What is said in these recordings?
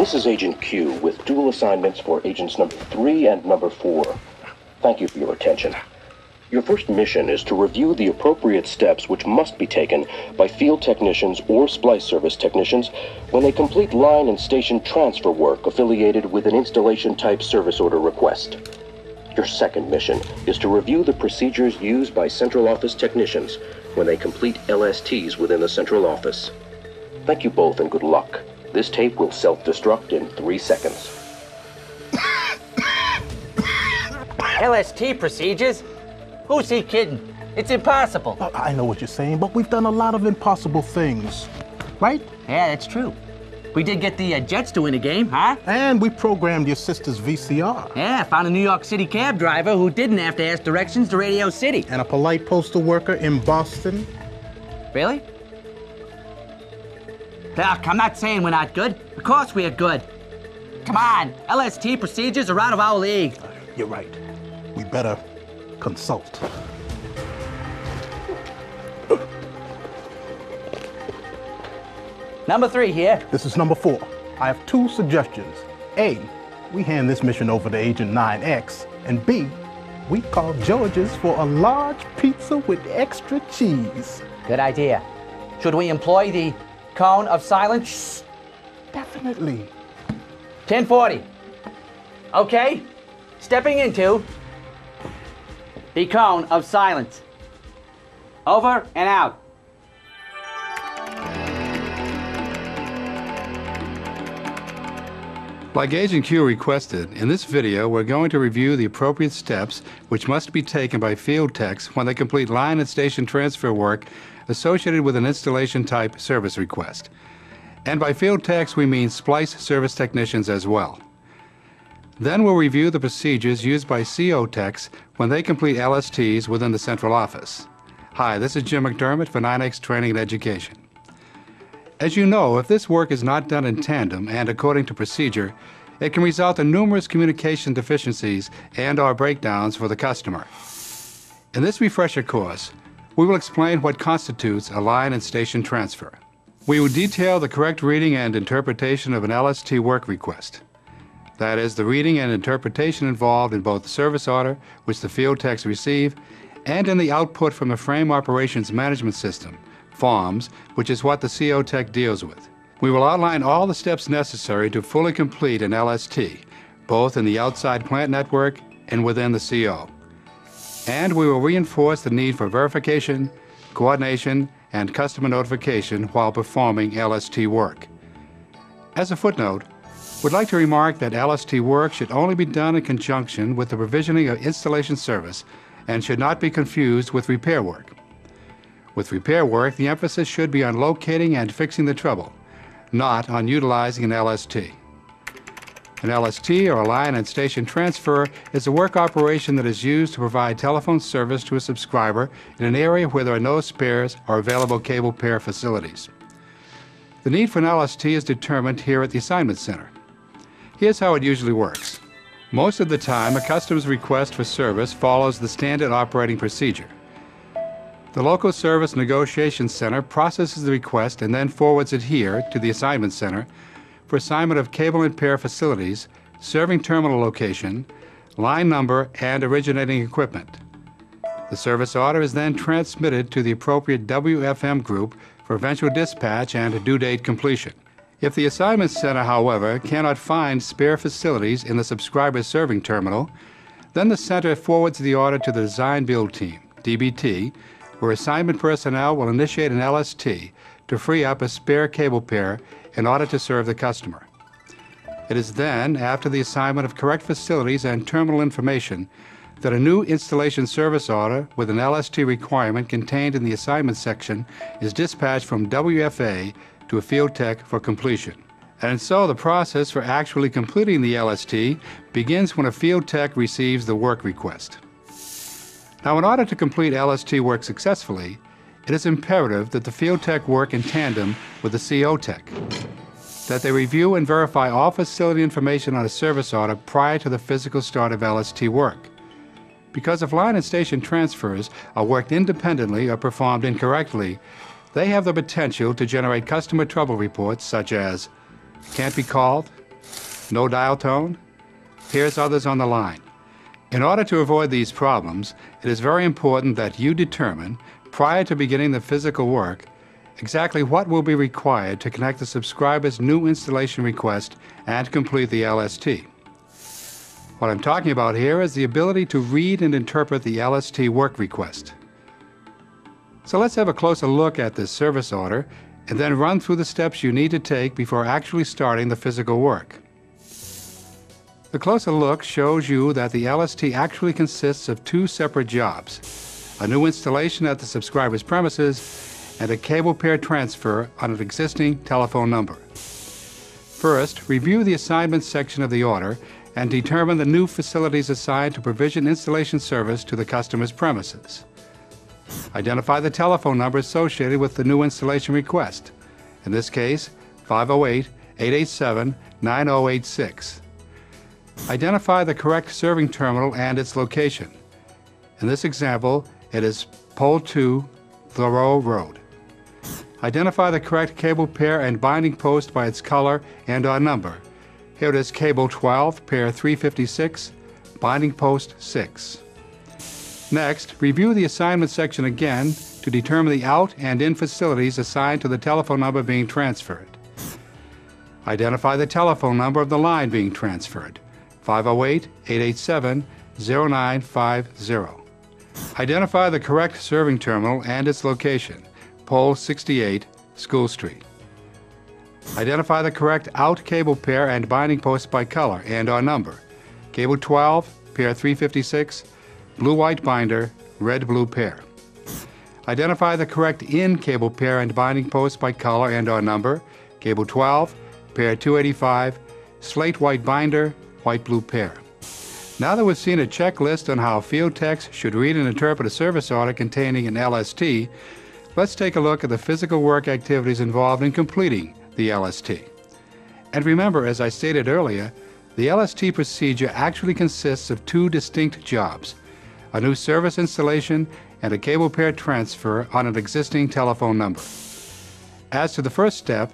This is Agent Q with dual assignments for Agents number 3 and number 4. Thank you for your attention. Your first mission is to review the appropriate steps which must be taken by field technicians or splice service technicians when they complete line and station transfer work affiliated with an installation type service order request. Your second mission is to review the procedures used by central office technicians when they complete LSTs within the central office. Thank you both and good luck. This tape will self-destruct in 3 seconds. LST procedures? Who's he kidding? It's impossible. I know what you're saying, but we've done a lot of impossible things, right? Yeah, that's true. We did get the Jets to win a game, huh? And we programmed your sister's VCR. Yeah, found a New York City cab driver who didn't have to ask directions to Radio City. And a polite postal worker in Boston. Really? Look, I'm not saying we're not good. Of course we're good. Come on, LST procedures are out of our league. You're right. We better consult. Number 3 here. This is number 4. I have 2 suggestions. A, we hand this mission over to Agent NYNEX. And B, we call George's for a large pizza with extra cheese. Good idea. Should we employ the cone of silence? Definitely. 10:40. Okay, stepping into the cone of silence. Over and out. Like Agent Q requested, in this video we're going to review the appropriate steps which must be taken by field techs when they complete line and station transfer work associated with an installation type service request. And by field techs we mean splice service technicians as well. Then we'll review the procedures used by CO techs when they complete LSTs within the central office. Hi, this is Jim McDermott for NYNEX Training and Education. As you know, if this work is not done in tandem and according to procedure, it can result in numerous communication deficiencies and/or breakdowns for the customer. In this refresher course, we will explain what constitutes a line and station transfer. We will detail the correct reading and interpretation of an LST work request. That is, the reading and interpretation involved in both the service order, which the field techs receive, and in the output from the Frame Operations Management System, FOMS, which is what the CO tech deals with. We will outline all the steps necessary to fully complete an LST, both in the outside plant network and within the CO. And we will reinforce the need for verification, coordination, and customer notification while performing LST work. As a footnote, we'd like to remark that LST work should only be done in conjunction with the provisioning of installation service and should not be confused with repair work. With repair work, the emphasis should be on locating and fixing the trouble, not on utilizing an LST. An LST, or a line and station transfer, is a work operation that is used to provide telephone service to a subscriber in an area where there are no spares or available cable pair facilities. The need for an LST is determined here at the assignment center. Here's how it usually works. Most of the time, a customer's request for service follows the standard operating procedure. The Local Service Negotiation Center processes the request and then forwards it here to the Assignment Center for assignment of cable and pair facilities, serving terminal location, line number, and originating equipment. The service order is then transmitted to the appropriate WFM group for eventual dispatch and due date completion. If the Assignment Center, however, cannot find spare facilities in the subscriber's serving terminal, then the center forwards the order to the Design Build Team, DBT, where assignment personnel will initiate an LST to free up a spare cable pair in order to serve the customer. It is then, after the assignment of correct facilities and terminal information, that a new installation service order with an LST requirement contained in the assignment section is dispatched from WFA to a field tech for completion. And so the process for actually completing the LST begins when a field tech receives the work request. Now, in order to complete LST work successfully, it is imperative that the field tech work in tandem with the CO tech, that they review and verify all facility information on a service order prior to the physical start of LST work. Because if line and station transfers are worked independently or performed incorrectly, they have the potential to generate customer trouble reports such as can't be called, no dial tone, here's others on the line. In order to avoid these problems, it is very important that you determine, prior to beginning the physical work, exactly what will be required to connect the subscriber's new installation request and complete the LST. What I'm talking about here is the ability to read and interpret the LST work request. So let's have a closer look at this service order and then run through the steps you need to take before actually starting the physical work. The closer look shows you that the LST actually consists of two separate jobs: a new installation at the subscriber's premises and a cable pair transfer on an existing telephone number. First, review the assignments section of the order and determine the new facilities assigned to provision installation service to the customer's premises. Identify the telephone number associated with the new installation request, in this case 508-887-9086. Identify the correct serving terminal and its location. In this example, it is Pole 2, Thoreau Road. Identify the correct cable pair and binding post by its color and/or number. Here it is Cable 12, pair 356, binding post 6. Next, review the assignment section again to determine the out and in facilities assigned to the telephone number being transferred. Identify the telephone number of the line being transferred, 508-887-0950. Identify the correct serving terminal and its location, Pole 68, School Street. Identify the correct out cable pair and binding post by color and/or number, Cable 12, pair 356, blue-white binder, red-blue pair. Identify the correct in cable pair and binding post by color and/or number, Cable 12, pair 285, slate-white binder, white-blue pair. Now that we've seen a checklist on how field techs should read and interpret a service order containing an LST, let's take a look at the physical work activities involved in completing the LST. And remember, as I stated earlier, the LST procedure actually consists of two distinct jobs: a new service installation and a cable pair transfer on an existing telephone number. As to the first step,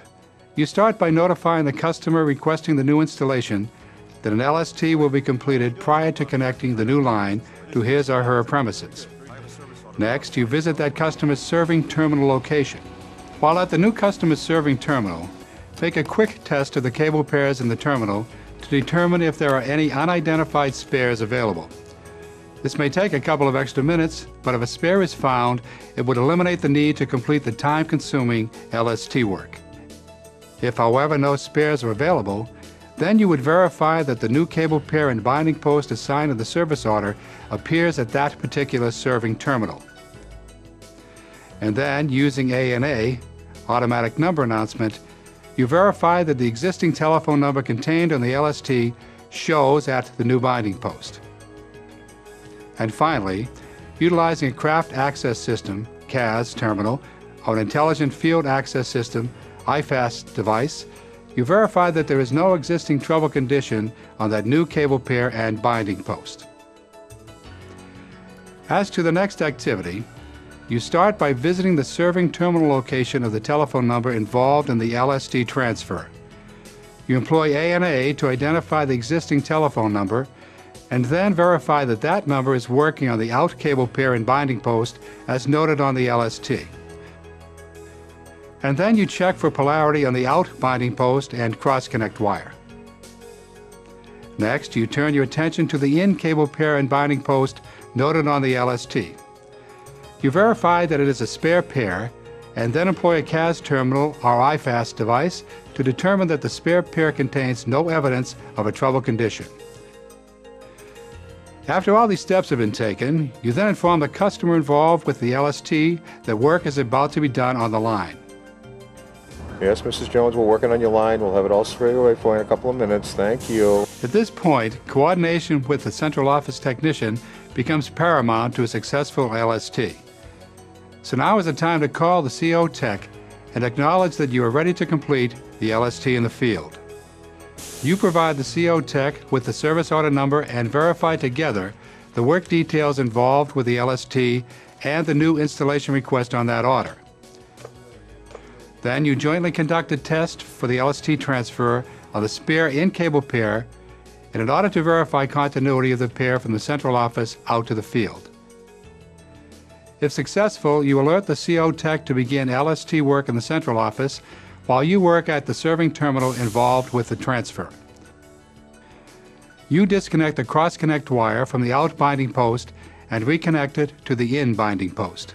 you start by notifying the customer requesting the new installation that an LST will be completed prior to connecting the new line to his or her premises. Next, you visit that customer's serving terminal location. While at the new customer's serving terminal, make a quick test of the cable pairs in the terminal to determine if there are any unidentified spares available. This may take a couple of extra minutes, but if a spare is found, it would eliminate the need to complete the time-consuming LST work. If, however, no spares are available, then you would verify that the new cable pair and binding post assigned in the service order appears at that particular serving terminal. And then, using ANA, automatic number announcement, you verify that the existing telephone number contained on the LST shows at the new binding post. And finally, utilizing a Craft Access System, CAS terminal, or an Intelligent Field Access System, IFAS device, you verify that there is no existing trouble condition on that new cable pair and binding post. As to the next activity, you start by visiting the serving terminal location of the telephone number involved in the LST transfer. You employ ANA to identify the existing telephone number and then verify that that number is working on the out cable pair and binding post as noted on the LST. And then you check for polarity on the out binding post and cross-connect wire. Next, you turn your attention to the in cable pair and binding post noted on the LST. You verify that it is a spare pair and then employ a CAS terminal or IFAS device to determine that the spare pair contains no evidence of a trouble condition. After all these steps have been taken, you then inform the customer involved with the LST that work is about to be done on the line. Yes, Mrs. Jones, we're working on your line. We'll have it all squared away for you in a couple of minutes. Thank you. At this point, coordination with the central office technician becomes paramount to a successful LST. So now is the time to call the CO Tech and acknowledge that you are ready to complete the LST in the field. You provide the CO Tech with the service order number and verify together the work details involved with the LST and the new installation request on that order. Then you jointly conduct a test for the LST transfer on the spare in-cable pair in order to verify continuity of the pair from the central office out to the field. If successful, you alert the CO Tech to begin LST work in the central office while you work at the serving terminal involved with the transfer. You disconnect the cross-connect wire from the out binding post and reconnect it to the in binding post.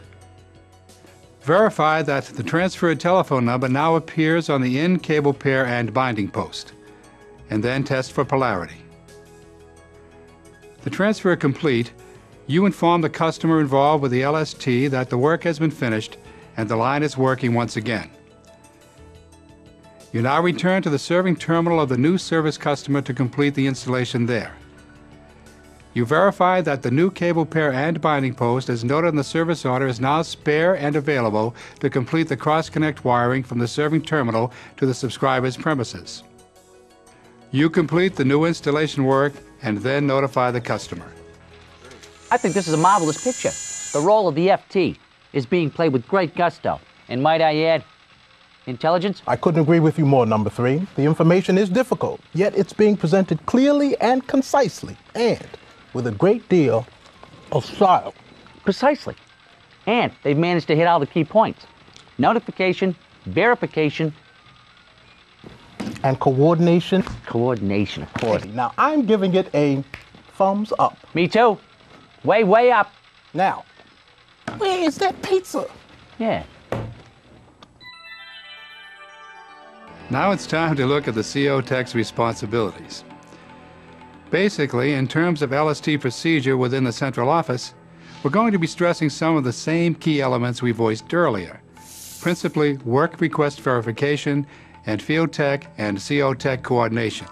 Verify that the transferred telephone number now appears on the in cable pair and binding post, and then test for polarity. The transfer complete, you inform the customer involved with the LST that the work has been finished and the line is working once again. You now return to the serving terminal of the new service customer to complete the installation there. You verify that the new cable pair and binding post, as noted in the service order, is now spare and available to complete the cross-connect wiring from the serving terminal to the subscriber's premises. You complete the new installation work and then notify the customer. I think this is a marvelous picture. The role of the FT is being played with great gusto. And might I add, intelligence? I couldn't agree with you more, number 3. The information is difficult, yet it's being presented clearly and concisely, and with a great deal of style. Precisely. And they've managed to hit all the key points. Notification, verification, And coordination. coordination, of course. Now, I'm giving it a thumbs up. Me too. Way, way up. Now, where is that pizza? Yeah. Now it's time to look at the CO Tech's responsibilities. Basically, in terms of LST procedure within the central office, we're going to be stressing some of the same key elements we voiced earlier, principally work request verification and field tech and CO Tech coordination.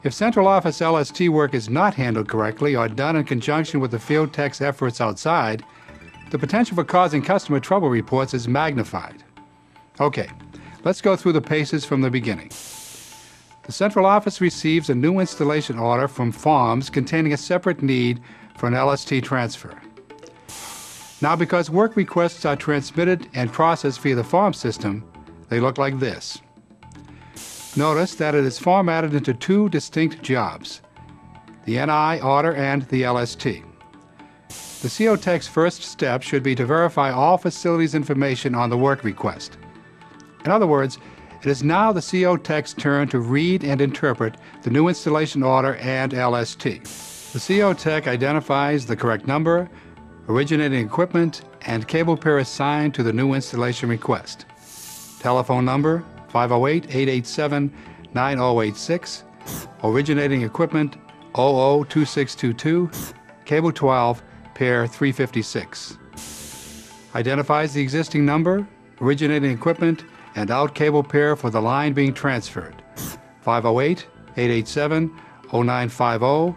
If central office LST work is not handled correctly or done in conjunction with the field tech's efforts outside, the potential for causing customer trouble reports is magnified. Okay, let's go through the paces from the beginning. The central office receives a new installation order from FARMS containing a separate need for an LST transfer. Now, because work requests are transmitted and processed via the FARM system, they look like this. Notice that it is formatted into 2 distinct jobs, the NI order and the LST. The CO Tech's first step should be to verify all facilities information on the work request. In other words, it is now the CO Tech's turn to read and interpret the new installation order and LST. The CO Tech identifies the correct number, originating equipment, and cable pair assigned to the new installation request. Telephone number 508-887-9086, originating equipment 002622, cable 12, pair 356. Identifies the existing number, originating equipment, and out cable pair for the line being transferred 508-887-0950,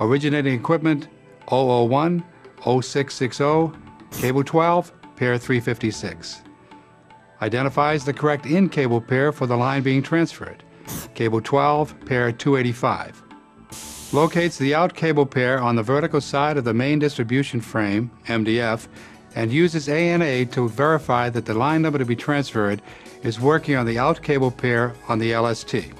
originating equipment 001-0660, cable 12, pair 356. Identifies the correct in cable pair for the line being transferred, cable 12, pair 285. Locates the out cable pair on the vertical side of the main distribution frame, MDF, and uses ANA to verify that the line number to be transferred is working on the out cable pair on the LST.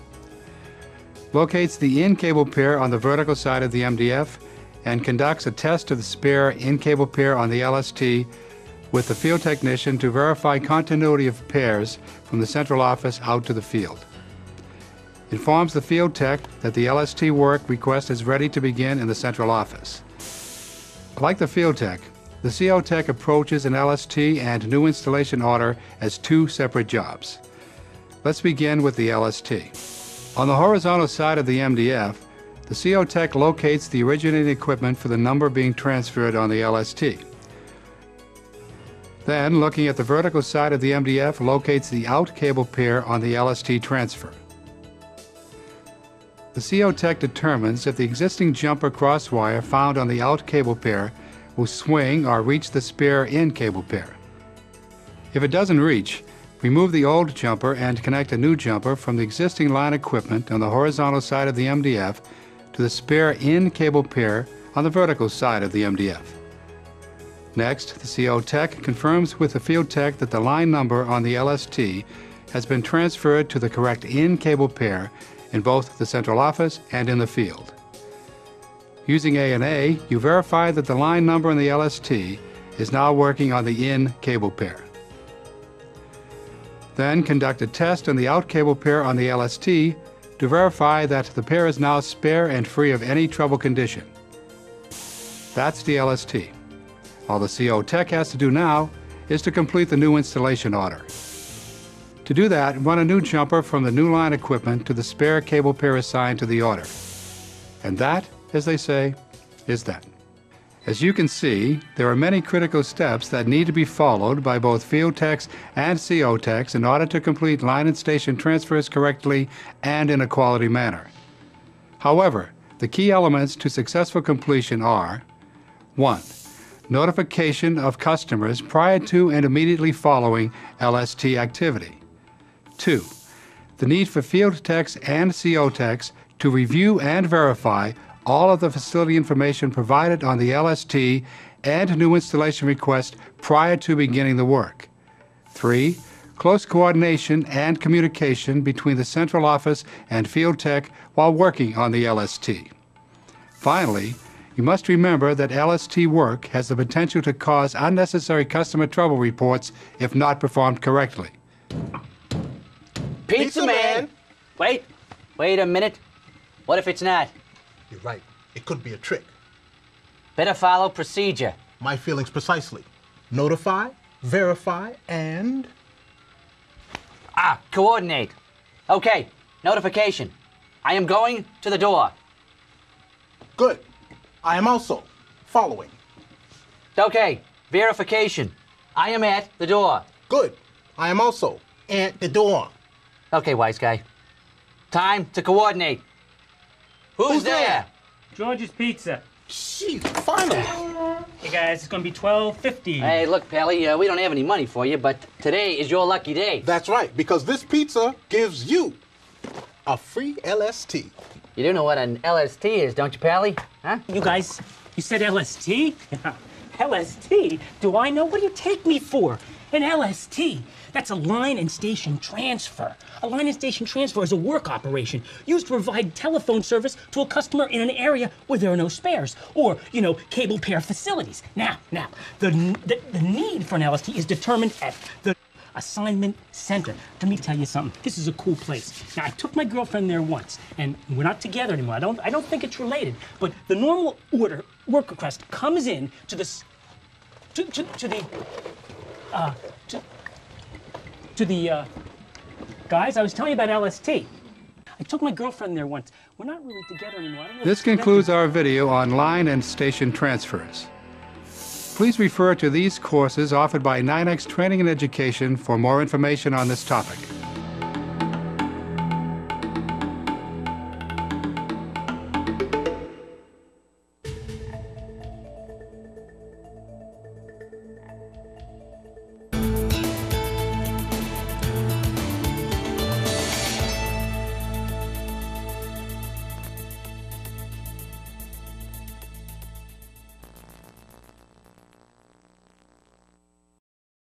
Locates the in cable pair on the vertical side of the MDF and conducts a test of the spare in cable pair on the LST with the field technician to verify continuity of pairs from the central office out to the field. Informs the field tech that the LST work request is ready to begin in the central office. Like the field tech, the CO Tech approaches an LST and new installation order as 2 separate jobs. Let's begin with the LST. On the horizontal side of the MDF, the CO Tech locates the originating equipment for the number being transferred on the LST. Then, looking at the vertical side of the MDF, locates the out cable pair on the LST transfer. The CO Tech determines if the existing jumper cross wire found on the out cable pair will swing or reach the spare in cable pair. If it doesn't reach, remove the old jumper and connect a new jumper from the existing line equipment on the horizontal side of the MDF to the spare in cable pair on the vertical side of the MDF. Next, the CO Tech confirms with the field tech that the line number on the LST has been transferred to the correct in cable pair in both the central office and in the field. Using ANA, you verify that the line number in the LST is now working on the in cable pair. Then conduct a test on the out cable pair on the LST to verify that the pair is now spare and free of any trouble condition. That's the LST. All the CO Tech has to do now is to complete the new installation order. To do that, run a new jumper from the new line equipment to the spare cable pair assigned to the order. And that, as they say, is that. As you can see, there are many critical steps that need to be followed by both field techs and CO techs in order to complete line and station transfers correctly and in a quality manner. However, the key elements to successful completion are: 1. Notification of customers prior to and immediately following LST activity. 2. The need for field techs and CO techs to review and verify all of the facility information provided on the LST and new installation request prior to beginning the work. 3. Close coordination and communication between the central office and field tech while working on the LST. Finally, you must remember that LST work has the potential to cause unnecessary customer trouble reports if not performed correctly. Pizza man! Wait a minute. What if it's not? You're right. It could be a trick. Better follow procedure. My feelings precisely. Notify, verify, and... Coordinate. Okay, notification. I am going to the door. Good. I am also following. Okay, verification. I am at the door. Good. I am also at the door. Okay, wise guy. Time to coordinate. Who's there? George's Pizza. Jeez, finally. Hey guys, it's gonna be $12.50. Hey, look, Pally, we don't have any money for you, but today is your lucky day. That's right, because this pizza gives you a free LST. You do know what an LST is, don't you, Pally? Huh? You guys, you said LST? LST? Do I know? What do you take me for? An LST. That's a line and station transfer. A line and station transfer is a work operation used to provide telephone service to a customer in an area where there are no spares or, cable pair facilities. Now, the need for an LST is determined at the assignment center. Let me tell you something. This is a cool place. Now, I took my girlfriend there once, and we're not together anymore. I don't think it's related, but the normal work request comes in to the guys, I was telling you about LST. I took my girlfriend there once. We're not really together anymore. I don't know This concludes our video on line and station transfers. Please refer to these courses offered by NYNEX Training and Education for more information on this topic.